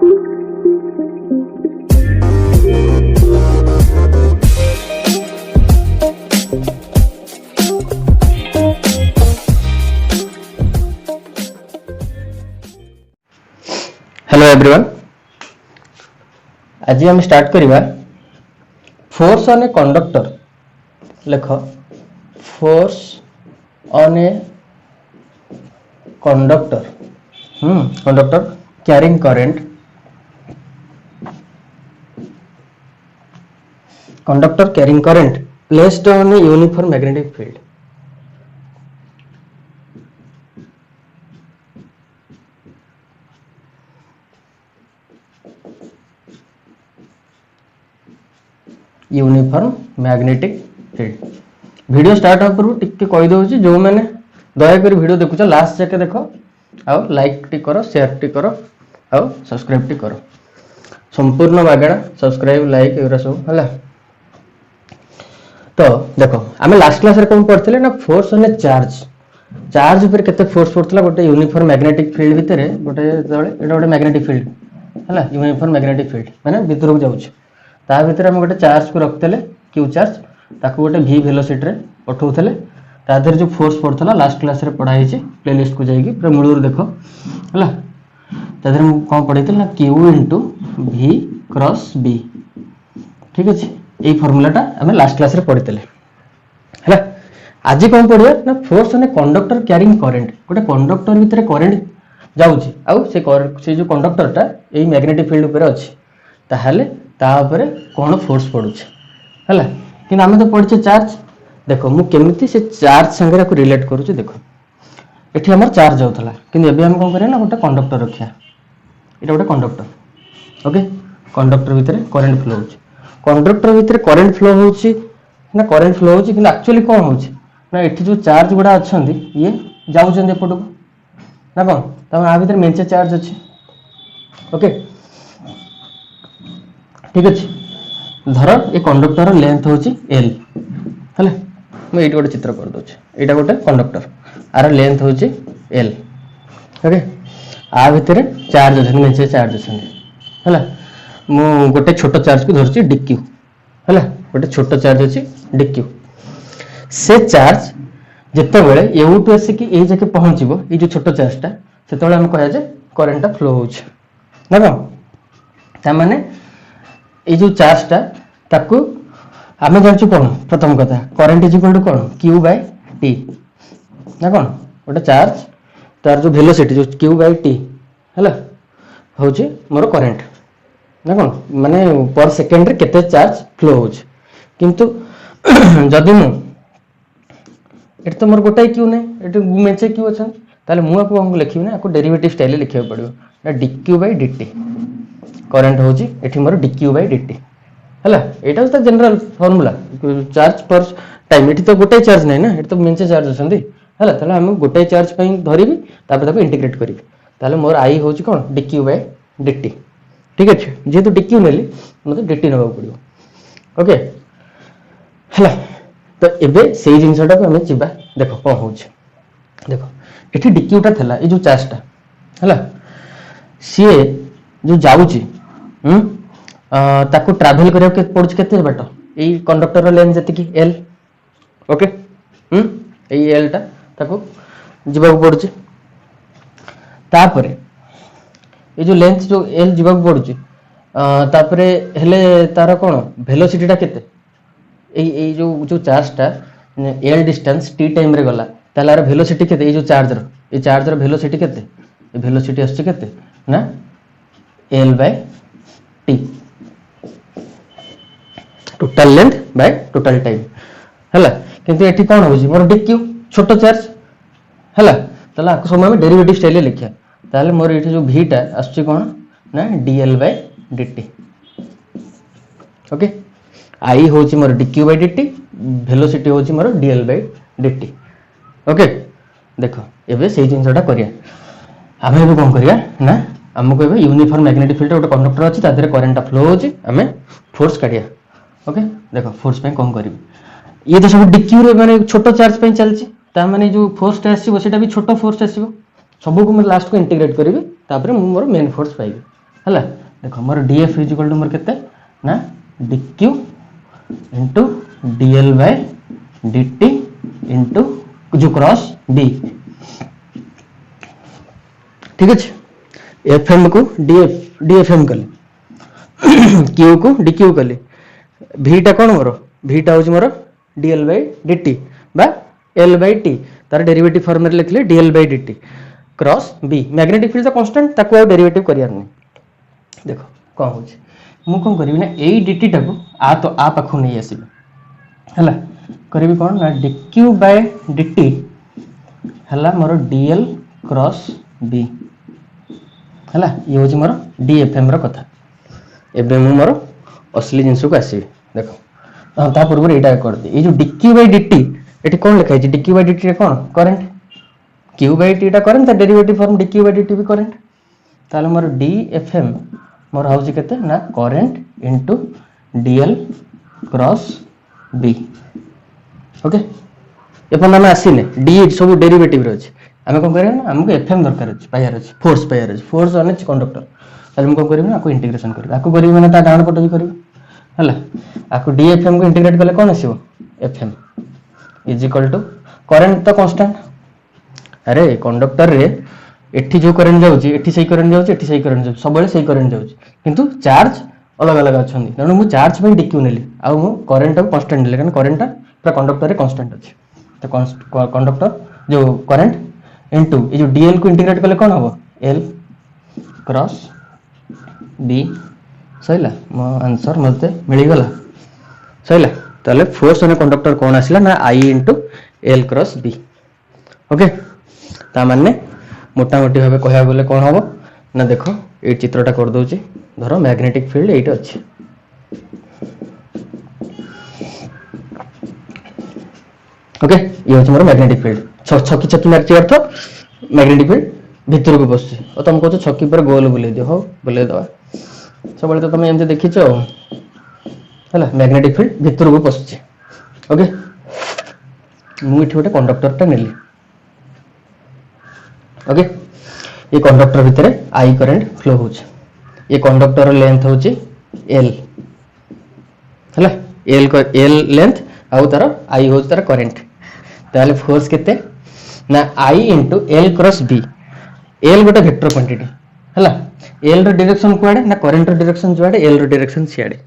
Hello everyone, आज हम start करिबा फोर्स ऑन ए कंडक्टर। लेख force on a conductor conductor carrying current, conductor carrying current placed on a uniform magnetic field. Uniform magnetic field. Video start होगा पूर्व टिके कहि दउची, जो मैंने दया कर वीडियो देखुछ लास्ट जाके देखो, आ लाइक टी करो, शेयर टी करो, आ सब्सक्राइब टी करो। संपूर्ण मागणा सब्सक्राइब लाइक एरा सब हला। तो देखो आमे लास्ट क्लास रे कोन पढ़थिले ना, फोर्स ऑन ए चार्ज ऊपर केते फोर्स पड़तला गोटे यूनिफॉर्म मैग्नेटिक फील्ड भितरे, गोटे तळे एटा गोटे मैग्नेटिक फील्ड हला, यूनिफॉर्म मैग्नेटिक फील्ड माने भितरक जाउछ। ता भितर हम गोटे चार्ज को रखतेले क्यू चार्ज, ताको गोटे v वेलोसिटी रे पठौथले। ता देर जो फोर्स पड़थला लास्ट क्लास रे पढ़ाई छि, प्लेलिस्ट को जाईकी पूरा मूलर देखो हला। ता देर हम कोन पढैतल ना q v क्रॉस b, ठीक अछि। एई फार्मूलाटा हमें लास्ट क्लास रे पढितले हला। आज कोन पढिया ना force on a conductor carrying current. गोटे कंडक्टर भितर करंट जाउछि, आउ से जो कंडक्टरटा एई मैग्नेटिक फील्ड ऊपर अछि, ताहाले ता ऊपर कोन फोर्स पडुछि हला। कि आमे तो पढिछे चार्ज। देखो मु केमिति से चार्ज संगे को रिलेट करूछि। देखो एठी हमर चार्ज जाउथला, किंतु एबे हम कोन करे ना गोटे कंडक्टर रखिया। एटा गोटे कंडक्टर, ओके। कंडक्टर भितर करंट फ्लो होछि, कंडक्टर भितर करंट फ्लो होछि ना, करंट फ्लो होछि, किंतु एक्चुअली कोन होछि ना एठी जो चार्ज गुडा अछंदी ये जाउछन एपटको ना कोन, त आ भितर मेंचे चार्ज अछि, ओके ठीक अछि। धर ए कंडक्टर लेंथ होछि l हले, मैं एटी गोटे चित्र कर दोछि। एटा गोटे कंडक्टर, आर लेंथ होछि l, ओके। आ भितर चार्ज अछि, मेंचे चार्ज अछि हला। मु गोटे छोटो चार्ज को धरछि dq हला, गोटे छोटो चार्ज अछि dq। से चार्ज जत्ते बेले एउ टू एस की ए जके पहुंचीबो, ए जो छोटो चार्जटा सेतोले हम कहया जे करंटटा फ्लो होछि ना कोन। ता माने ए जो चार्जटा ताकू आमे जानछु कोन, प्रथम कथा करंट इज इक्वल टू कोन q बाय t ना कोन। गोटे चार्ज तार जो वेलोसिटी जो q बाय t हला होछि मोर करंट ना कोन, माने पर सेकंड रे केते चार्ज फ्लो होछि। किंतु जदि मु एट तो मोर गोटाई q नै, एट मेचे q अछन, ताले मु आपको हम लिखिबे ना, आपको डेरिवेटिव स्टाइल लिखिबे पड़िबो ना dq बाय dt। करंट होछि एठी मोर dq बाय dt हला। एटा तो जनरल फार्मूला चार्ज पर टाइम। एठी तो गोटाई चार्ज नै ना, एठी तो मेंचे चार्ज अछंदी हला। ताले हम गोटाई चार्ज पई धरिबी, तापर ताको इंटीग्रेट करिबी, ताले मोर i होछि कोन dq बाय dt, ठीक अछि। जेतु dq नेली मते dt नबा पड़िबो, ओके हला। तो एबे सेही जिंसटा को हम चिबा। देखो कोन होछि, देखो एठी dq टा थला, ए जो चार्जटा हला, सीए जो जाउची ताको ट्रैवल करिया के पड़छ केते बाट, एई कंडक्टर रो लेंथ जति की l, ओके एई l टा ताको जिबा पड़छ। तापरे ए जो लेंथ जो l जिबा पड़छ, तापरे हेले तार कोन वेलोसिटी टा केते, एई जो चार्जटा l डिस्टेंस t टाइम रे गला, तालार वेलोसिटी केते, ए जो चार्ज रो वेलोसिटी केते, ए वेलोसिटी आछे केते ना l by t, total length by total time हला। किंतु एठी कोन होछि मोर dq छोटो चार्ज हला, ताला आको समय में डेरिवेटिव स्टाइल लिखिया। ताले मोर एठी जो v टा आछी कोन ना dl by dt, okay. i होछि मोर dq बाय dt, वेलोसिटी होछि मोर dl बाय dt, ओके। देखो एबे सेही जिंसटा करिया। आमे एबे कोन करिया ना, हमको एबे यूनिफॉर्म मैग्नेटिक फील्ड गोटे कंडक्टर अछि, ता देरे करंट फ्लो होछि, आमे फोर्स काढिया, ओके। देखो फोर्स पे कोन करिवि, ये तो सब dq रे माने छोटो चार्ज पे चलछि, ता माने जो फोर्स आसीबो सेटा भी छोटो फोर्स आसीबो। सब को मैं लास्ट को इंटीग्रेट करिवि, तापर मु मोर मेन फोर्स पाइबि, है देख मोर डीएफ इज इक्वल टू मोर केते ना dq into dl by dt into जो क्रॉस b ठीक अच्छे एफएम को डीएफएम कले क्यू को डीक्यू कले भीटा कौन मोर भीटा हूँ मोर डीएल बाय डिटी बा एल बाय टी तार डेरिवेटिव फॉर्म में लिखले DL by DT cross B magnetic field तो कांस्टेंट ताको आ डेरिवेटिव करियार नहीं देखो कौन हो मु कौन करी ना ए डिटी टाको आ तो आ पाखु नहीं आसीबे हला करी कौन ना डीक्यू बाय डिटी हला मोर डीएल क्रॉस बी हला ये हूँ मोर डीएफएम रो कथा एबे मु मोर असली जिनस को आसीबे देखो ता पूर्व एटा कर दे ये जो dq बाय dt एटी कोन लिखा है dq बाय dt रे कोन करंट q बाय t टा करंट ता derivative form dq by dt भी करंट ताले मोर dfm मोर हाउस केते ना करंट into dl cross b okay एपन हम आसीले d सब डेरिवेटिव रे अछि आमे कोन करिया ना हमको fm दरकार अछि पायर अछि फोर्स अने कंडक्टर ताले हम कोन करिया ना को इंटीग्रेशन करिया आको करिया माने ता डाउन पट भी करिया हला आको डीएफएम को इंटीग्रेट कले कोन आसीबो FM is equal to current तो कांस्टेंट अरे कंडक्टर रे एठी जो करंट जाउची एठी सही करंट जाउची एठी सही करंट जाउची सब बेले सही करंट जाउची किंतु चार्ज अलग अलग अछंदी तनो मु चार्ज पे डीक्यू नेली आ मु करंट को कांस्टेंट नेली कारण करंट पूरा कंडक्टर रे कांस्टेंट अछि तो कंडक्टर जो करंट इनटू ये जो डीएल को इंटीग्रेट कले कोन हबो एल क्रॉस बी सहीला मो आंसर मते मिली गला सहीला ताले फोर्स अने कंडक्टर कोन आसिला ना I into L cross B okay ता माने मोटा मोटी भाबे कहया बोले कोन हबो ना देखो ए चित्रटा कर दोची धरो मैग्नेटिक फील्ड एटा अछि ओके ये होछ मोर मैग्नेटिक फील्ड छक्की छक्की मारची अर्थ मैग्नेटिक फील्ड भीतर को बसछि और तुम कहतो छक्की पर गोल बुले दियो हो बुले दवा सब तो तुम एमती देखीच है मैग्नेटिक फील्ड भीतर को पशुचे ओके मुझे गोटे कंडक्टर नेली ओके ये कंडक्टर भितर आई करंट फ्लो हो ये कंडक्टर लेंथ हूँ एल है एल लेंथ आउ तार आई हूँ तार करंट ताले फोर्स केते ना I into L cross B L गोटे वेक्टर क्वांटिटी है एल रो डायरेक्शन कुआडे ना करंट रो डायरेक्शन जुआडे एल रो डायरेक्शन सियाडे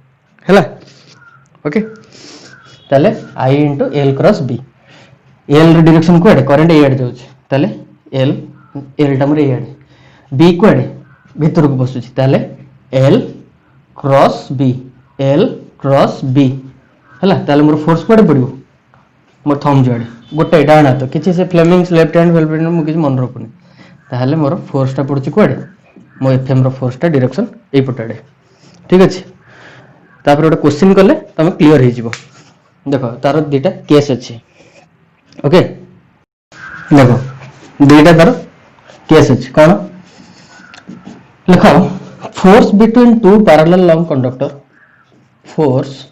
हैला ओके ताले I into L cross B L रो डायरेक्शन कुआडे करंट ए आडे जाउछ ताले एल टा मोर ए आडे बी कुआडे भीतर को बसुछ ताले एल क्रॉस बी हैला ताले मोर फोर्स कुआडे पड़िबो मोर थंब जुआडे गोटे डाणा तो किछि से फ्लेमिंग्स लेफ्ट हैंड मु किछि मन रखुनी ताले मोर फोर्स टा पड़ुछ कुआडे मो एफएम रो फोर्स टा डायरेक्शन ए पटाडे ठीक अछि तापर गोटे क्वेश्चन कले तमे क्लियर हे जिवो देखो तार दुटा केस अछि ओके देखो दुटा तार केस अछि कोन लिखो force between two parallel long conductor force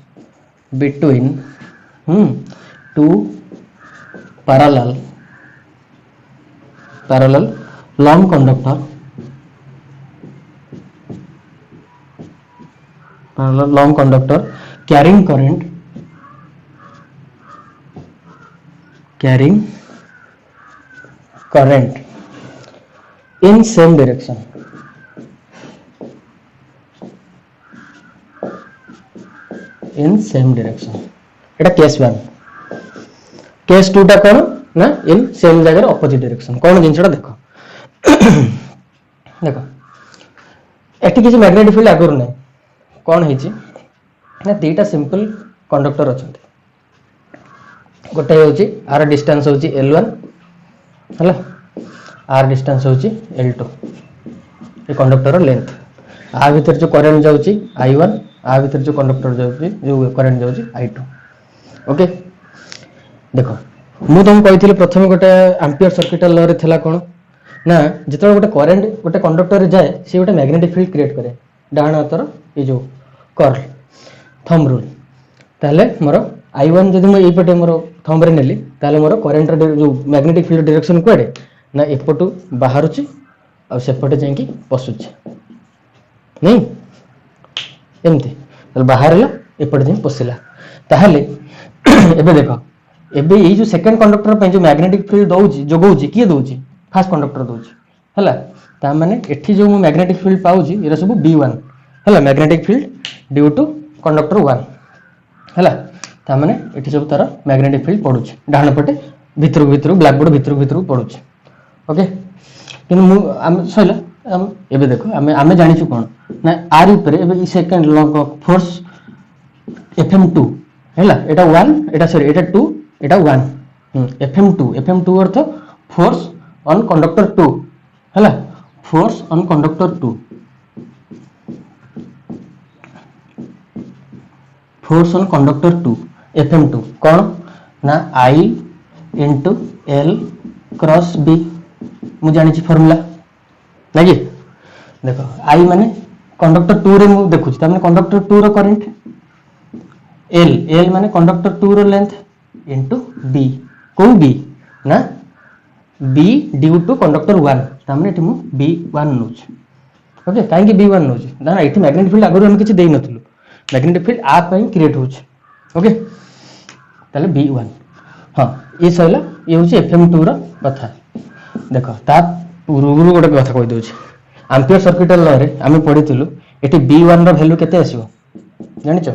between two parallel long conductor long conductor carrying current in same direction Etah case 1 case 2 टा कोन ना इन सेम जगह ऑपोजिट डायरेक्शन कोन जिंसटा देखो देखो एटी किसी मैग्नेटिक फील्ड आगर नै कौन है ना दीटा सिंपल कंडक्टर अच्छा गोटे हूँ आर डिस्टेंस हूँ L1 है आर डिस्टेंस हूँ L2 ये कंडक्टर लेंथ आ भीतर जो करंट जाऊँगी I1 आ भीतर जो कंडक्टर जाऊँगी जो करंट जाऊँगी I2 ओके देखो मु तुम कही प्रथम गोटे एम्पियर सर्किटल लॉ रे थिला कोन ना जिते गोटे करंट गोटे कंडक्टर रे जाए सी गोटे मैग्नेटिक फील्ड क्रिएट करे डाण हातर ये जो कर्ल थंब रूल ताले मोर I1 जदि मो एपटे मोर थंब रे नेली ताले मोर करंट जो मैग्नेटिक फील्ड डायरेक्शन कुआडे ना एपटू बाहरुची आ सेपटे जाई कि पसुची नहीं एमती बाहर एपटे जाए पशिला ताहले एबे देख एबे ये जो सेकंड कंडक्टर पे जो मैग्नेटिक फील्ड दउची जोगौची किए दउची फर्स्ट कंडक्टर दउची हला ता माने एठी जो मैग्नेटिक फील्ड पाउची एरा सब B1 हला magnetic field due to conductor 1 हला ता माने एठी सब तार मैग्नेटिक फील्ड पडुची डाहण पटे भितर ब्लैक बोर्ड भितर पडुची ओके कि आम सैला एबे देखो आमे जानी छु कोन ना आर ऊपर एबे सेकंड फोर्स FM2 हैला एटा 1 एटा sorry Etah 2 Etah 1 FM2 earth force on conductor 2 हैला force on conductor 2 force on conductor 2 FM2 कौन ना I into L cross B मु जानी छि फार्मूला नाकी देखो I माने कंडक्टर 2 रे मु देखु छि त माने कंडक्टर 2 रो करंट L माने कंडक्टर 2 रो लेंथ इनटू B को B ना B ड्यू टू कंडक्टर 1 त माने एठी मु B1 नोच ओके काहे कि B1 नोच ना एठी मैग्नेटिक फील्ड आगरो हम किछि देइ नथलु मैग्नेटिक फील्ड आ पई क्रिएट होछ ओके ताले B1 हां ये सैला ये होछि FM2 रो कथा देखो ता पूर्वरु गोटे कथा कहि दउछि एम्पियर सर्किटल लॉ रे आमे पढिथिलु एठी B1 रो वैल्यू केते आसीबो जानि छ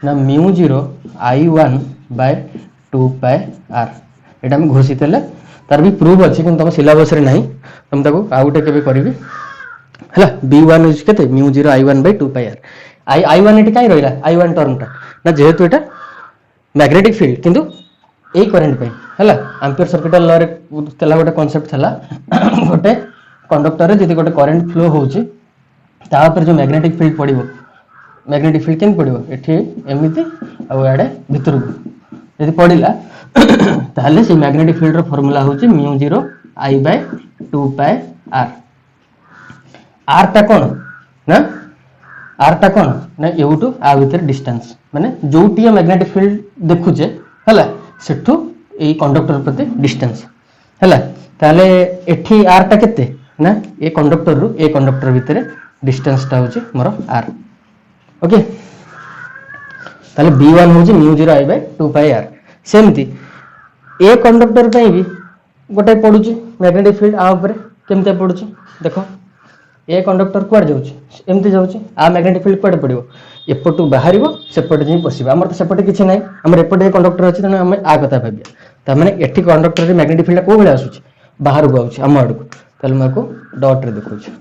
ना μ0 I1 by 2 pi r एटा हम घोषित ले तार भी प्रूफ अछि कि तुम सिलेबस रे नाही तुम ताको आउटे केबे करबी हला B1 इज केते μ0 I1 by 2 pi r I1 eighty काई रहिला I1 टर्म ता ना जेहेतु एटा मैग्नेटिक फील्ड किंतु ए करंट पे हला एम्पियर सर्किटल लॉ रे तला गोटे कांसेप्ट थला गोटे कंडक्टर रे जदी गोटे करंट फ्लो होउची ता ऊपर जो मैग्नेटिक फील्ड पड़िबो मैग्नेटिक फील्ड केन पड़िबो एठी एमिति आ एडे भितर जदी पड़िला ताले से मैग्नेटिक फील्ड रो फार्मूला होउची μ0 I by 2 pi r r ता कोन ना r ता कोन ना यू टू आ भीतर डिस्टेंस माने जोटी मैग्नेटिक फील्ड देखु जे हला सेठू ए कंडक्टर प्रति डिस्टेंस हला ताले एठी r ता केते ना ए कंडक्टर रु ए कंडक्टर भीतर डिस्टेंस ता होची मोर r ओके ताले B1 होची μ0 I by 2 pi r सेमती ए कंडक्टर पे भी गोटे पडुची मैग्नेटिक फील्ड आ ऊपर केमते पडुची देखो ए कंडक्टर क्वाड जाउची एमते जाउची आ मैग्नेटिक फील्ड क्वाड पडिबो एपटू बाहरिबो सेपटे जे पसिबो हमर त सेपटे किछि नै हमर एपटे कंडक्टर अछि तने हम आ कथा भाबिया त माने एठी कंडक्टर रे मैग्नेटिक फील्ड को बेले आसुची बाहर को आउची हम आडको तले मको डॉट रे देखौची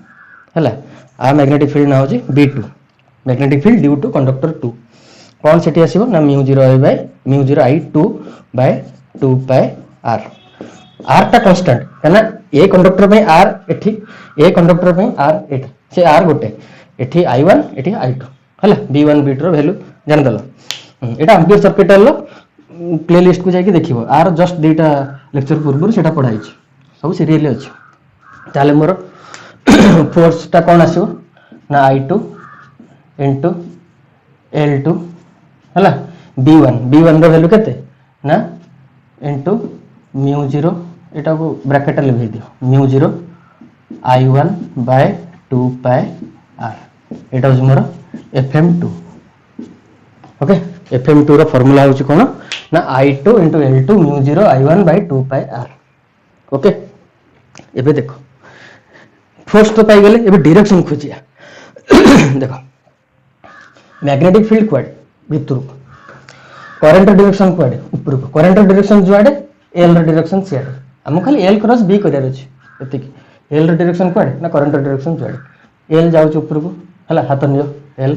हला आ मैग्नेटिक फील्ड ना होची B2 magnetic field due to conductor 2 कौन सेठी आसीबो ना μ0 I2 by 2 pi r r ता कांस्टेंट है ना ए कंडक्टर पे r एठी ए कंडक्टर पे r एठी से r गोटे एठी I1 एठी I2 हला B1 B2 रो वैल्यू जान दलो एटा एम्पियर सर्किटल लो प्लेलिस्ट को जाके देखिबो आर जस्ट डेटा लेक्चर पूर्व सेटा पढाई छी सब सीरियली अछि ताले मोर फोर्स ता कोन आसीबो ना I2 into L2 हला B1 रो वैल्यू केते ना into μ0 एटा को ब्रैकेट ले भेज दियो μ0 I1 by 2 pi r एटा हो मोर FM2 ओके FM2 रो फार्मूला होची कोन ना I2 into L2 μ0 I1 by 2 pi r okay एबे देखो फोर्स तो पाई गेले एबे डायरेक्शन खोजिया देखो मैग्नेटिक फील्ड क्वाड भितर करंट डायरेक्शन क्वाड ऊपर करंट डायरेक्शन जुआडे एल रो डायरेक्शन सियाडे हम खाली एल क्रॉस बी करियार अछि एतिक एल रो डायरेक्शन क्वाड ना करंट डायरेक्शन जुआडे एल जाउछ ऊपर को हला हाथ नियो एल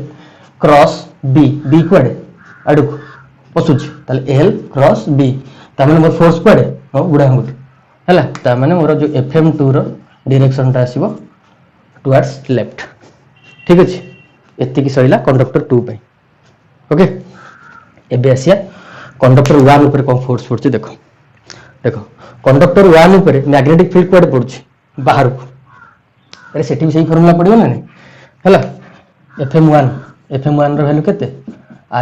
क्रॉस बी बी क्वाड आडुक पसुछ ताले एल क्रॉस बी ता माने मोर फोर्स क्वाड हो गुडा हंगुत हला ता माने मोर जो FM2 रो डायरेक्शन ता आसीबो टुवर्ड्स लेफ्ट ठीक अछि एतिक सइला कंडक्टर 2 पे ओके एबे आसिया कंडक्टर 1 ऊपर कोन फोर्स पड़छ देखो देखो कंडक्टर 1 ऊपर मैग्नेटिक फील्ड कोड पड़छ बाहर को अरे सेठी भी सही फार्मूला पड़ियो ना हला FM1 रो वैल्यू केते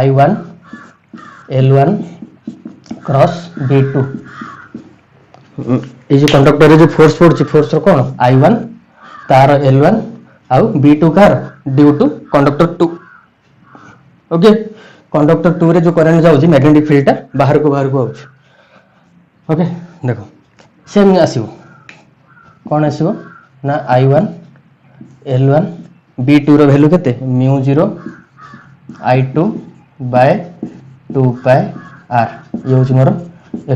I1 L1 क्रॉस B2 ए जो कंडक्टर रे जो फोर्स पड़छ फोर्स रो कोन I1 तार L1 आउ B2 कार due to conductor 2। Okay, conductor 2 रे जो करंट जाउची मैग्नेटिक फील्ड टा बाहर को आउची। ओके देखो सेम आसीबो कोन आसीबो ना I1 L1 B2 रो वैल्यू केते μ0 I2 बाय 2 पाई r ये होची मोर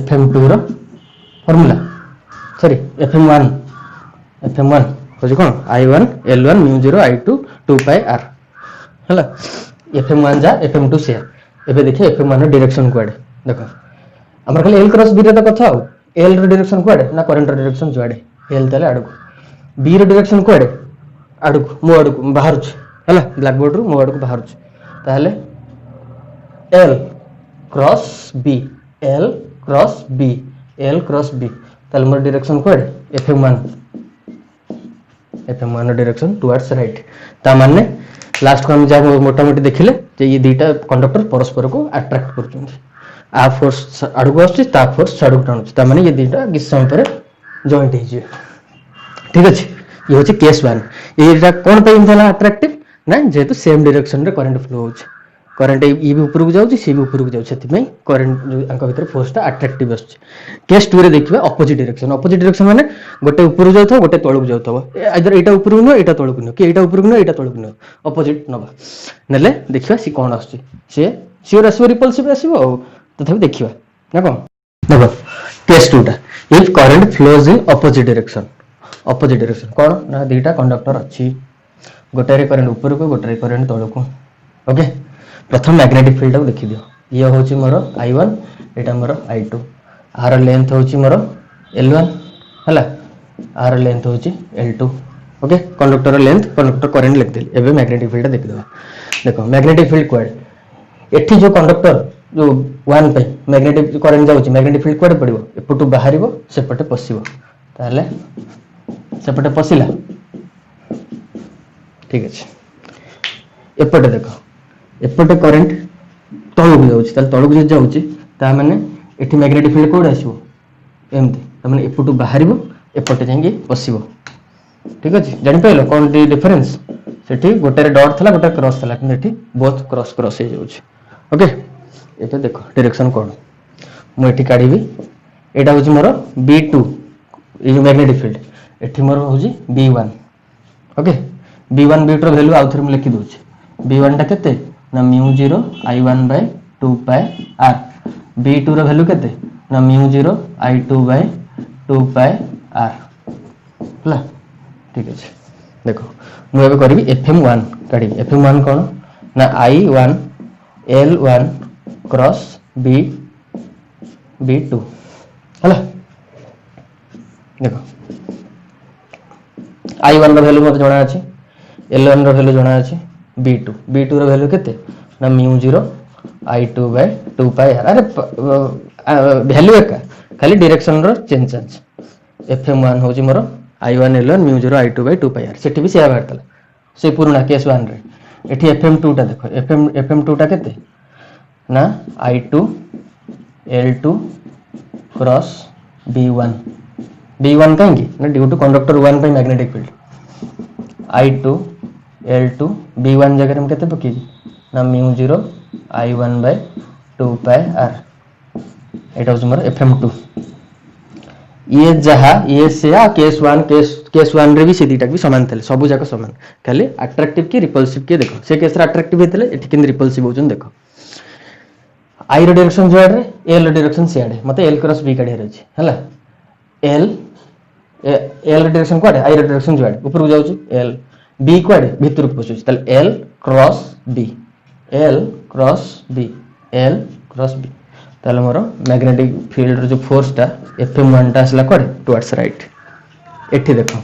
FM2 रो फार्मूला सॉरी FM1 होची कोन I1 L1 μ0 I2 2 पाई r हला FM1 जा FM2 से एबे देखिए FM1 रो डायरेक्शन कोड देखो हमर खाली L क्रॉस B रे त कथा हो L रो डायरेक्शन कोड ना करंट रो डायरेक्शन जोआडे L तले आडको B रो डायरेक्शन कोड आडको मो आडको बाहर छ हला ब्लैक बोर्ड रो मो आडको बाहर छ ताले L cross B L cross B ताले मोर डायरेक्शन कोड FM1 डायरेक्शन टुवर्ड्स राइट ता माने लास्ट को हम जा मोटा मोटी देखिले जे ये दुईटा कंडक्टर परस्पर को अट्रैक्ट करछन आ फोर्स आडको आछी ता फोर्स आडको टाणुछ ता माने ये दुईटा किस समय पर जॉइंट हे जे ठीक अछि ये होछि केस 1 एटा कोन पे इंथला अट्रैक्टिव ना जेतु सेम डायरेक्शन रे करंट फ्लो होछ करंट ई भी ऊपर को जाउची सी भी ऊपर को जाउची सेति में करंट जो अंक भीतर फोर्स टा अट्रैक्टिव आछी केस 2 रे देखिबा ऑपोजिट डायरेक्शन माने गोटे ऊपर जाउथो गोटे तळु जाउथो आइदर एटा ऊपर को न एटा तळु को न कि एटा ऊपर को न एटा तळु को न ऑपोजिट नबा नेले देखिबा सी कोन आछी से सियोर आसीबो रिपल्सिव आसीबो तथापि देखिबा ना कोन देखो केस 2 टा if current flows in opposite direction कोन ना दुईटा कंडक्टर अछि गोटे रे करंट ऊपर को गोटे रे करंट तळु को ओके प्रथम मैग्नेटिक फील्ड को देखि दियो ये होची मोर I1 Etah more I2 are length होची मोर L1 हला आर लेंथ होची L2 okay conductor length conductor current लिख देली एबे मैग्नेटिक फील्ड देख दबा देखो मैग्नेटिक फील्ड क्वाड एठी जो कंडक्टर जो 1 पे मैग्नेटिक करंट जाउची मैग्नेटिक फील्ड क्वाड पड़िबो एपटू बाहरिबो सेपटे पसिबो ताले सेपटे पसिला ठीक अछि एपटे देखो एपटे करंट तळु को जाउची ताले तळु को जाउची ता माने एठी मैग्नेटिक फील्ड कोड आसीबो एमती ता माने एपटू बाहरिबो एपटे जांगी पसिबो ठीक अछि जानि पाइलो कोन डिफरेंस सेठी गोटे रे डॉट थला गोटे क्रॉस थला कि एठी बोथ क्रॉस हे जाउची ओके एटा देखो डायरेक्शन कोन मु एठी काढिबी एटा होची मोर B2 ए जो मैग्नेटिक फील्ड एठी मोर होची B1 ओके B1 B2 रो वैल्यू आउथर में लिखि दोची B1 टा केते ना μ0 I1 by 2 pi r B2 row value केते ना μ0 I2 by 2 pi r हला ठीक अछि देखो मु एबे करबी FM1 काढी FM1 कोन ना I1 L1 क्रॉस B2 हला देखो I1 रो वैल्यू मते जणा अछि L1 रो वैल्यू जणा अछि B2 रो वैल्यू केते ना μ0 I2 by 2 pi r अरे वैल्यू एका खाली डायरेक्शन रो चेंज FM1 होची मोर I1 L1 μ0 I2 by 2 pi r सेठी भी सेया बारतला से पुराना केस 1 रे एठी FM2 टा देखो FM2 टा केते ना I2 L2 क्रॉस B1 काहेंगी ना ड्यू टू कंडक्टर 1 पे magnetic field I2 L2 B1 जगह हम केते पकी ना μ0 I1 by 2 pi r एटा हमर FM2 ये जहा ये से केस 1 रे भी से दीटा भी समान थले सब जाक समान खाली अट्रैक्टिव की रिपल्सिव के देखो से केस रे अट्रैक्टिव हेतले एठी किन रिपल्सिव होजन देखो I रो डायरेक्शन जोड़ रे L रो डायरेक्शन से आडे मते L क्रॉस B काढे रहछि हला L रो डायरेक्शन कोडे I रो डायरेक्शन जोड़ ऊपर को जाउछि L B कोडे भीतर को पसुछि तले L क्रॉस B ताले मोर मैग्नेटिक फील्ड रो जो फोर्स टा FM1 टा असला कोडे टुवर्ड्स राइट एठी देखो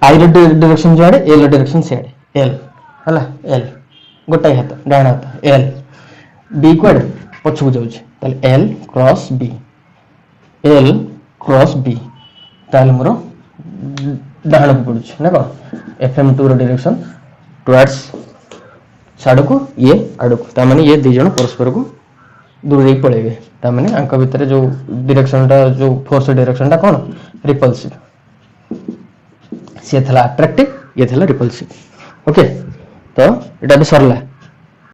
I रो डायरेक्शन जोड़े L रो डायरेक्शन से आडे L हला L गोटाई हाथ डाण हाथ L B कोडे पछु जाउछि ताले L क्रॉस B ताले मोर डाण को पडुछि ना को FM2 रो डायरेक्शन टुवर्ड्स साडू को ये आडू को ता माने ये दि जण परस्पर को दूर रे पळेबे ता माने अंक भीतर जो डायरेक्शन टा जो फोर्स डायरेक्शन टा कोन रिपल्सिव सी था अट्राक्टिव ये था रिपल्सिव ओके तो यहाँ भी सरला